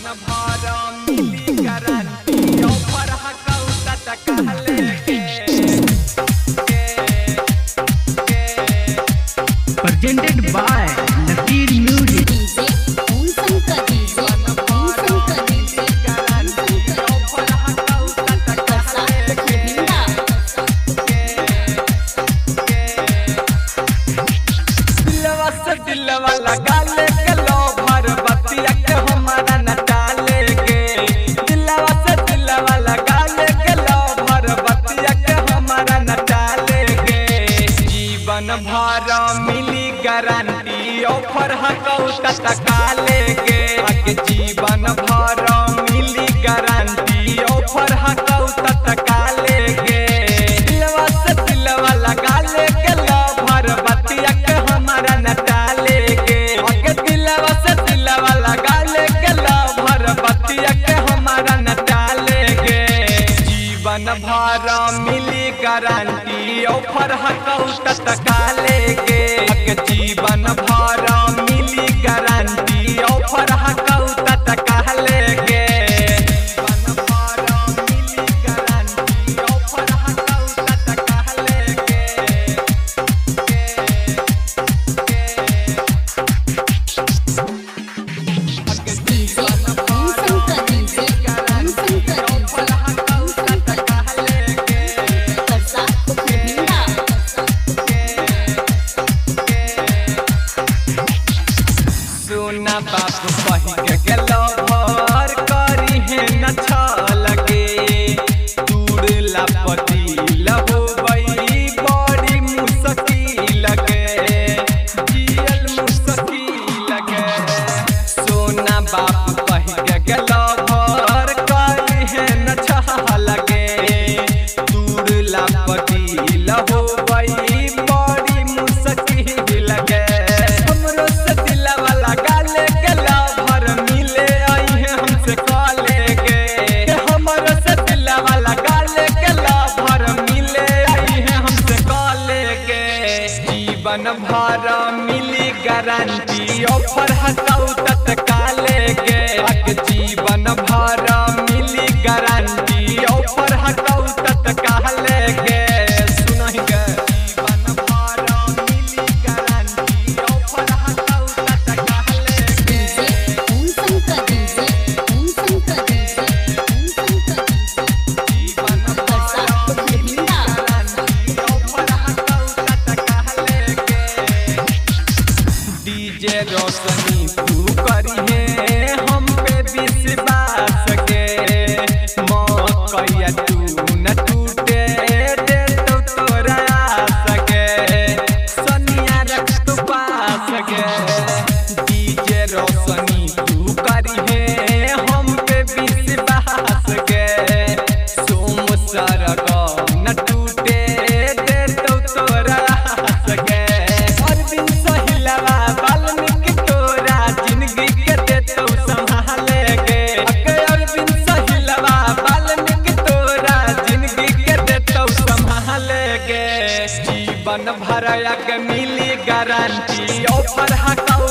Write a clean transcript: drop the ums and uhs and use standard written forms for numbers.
जीवन भर मिली guarantee offer हकाऊ त कहले presented by Nadir Music. दिलवा लगा ले के लो भर बतिया के हमारा नटाले के दिलवा से दिलवा लगा ले के लो भर बतिया के हमारा नटाले के जीवन भर मिली गारंटी ऑफर हकाऊ त काले के जीवन भर मिली गारंटी ऑफर हकाऊ त काले के दिलवा से दिलवा लगा ले के लो भर बतिया के हमारा नटाले के दिलवा से दिलवा लगा ले के लो भर बतिया के हमारा नटाले के जीवन भर मिली गारंटी ऑफर हकाऊ त काले के जीवन भर मिली गारंटी ऑफर हकाऊ त काले के जीवन भर मिली गारंटी ऑफर हकाऊ त काले के सोना बाप कही के गेलो भर करी है न छलगे दूर लापती लहो बई बड़ी मुश्किल के जियल मुश्किल के सोना बाप कही के गेलो भर करी है न छलगे दूर लापती लहो बई बड़ी मुश्किल के हमरो से दिलवा लगा ले के लो भर मिले आई है हमसे काले के हमरो से दिलवा लगा ले के लो भर मिले आई है हमसे काले के जीवन भर मिली गारंटी ऑफर हकाऊ त काले के जीवन भर मिली गारंटी ऑफर हकाऊ त काले के सुनहि के जीवन भर मिली गारंटी ऑफर हकाऊ त काले के जीवन भर मिली गारंटी ऑफर हकाऊ त काले के डीजे रोशनी तू करी है हम पे विश्वास के मौका तू न टूटे दे तो तोरा सके सनिया रख तो पास के डीजे रोशनी तू करी है हम पे विश्वास के सोम सर न टूटे दे तो तोरा सके अरविंद सहिलवा वाल्मीकि तोरा जिंदगी के दे तो संभाले के अरविंद सहिलवा वाल्मीकि तोरा जिंदगी के दे तो संभाले के जीवन भर के मिली गारंटी ऑफर हकाऊ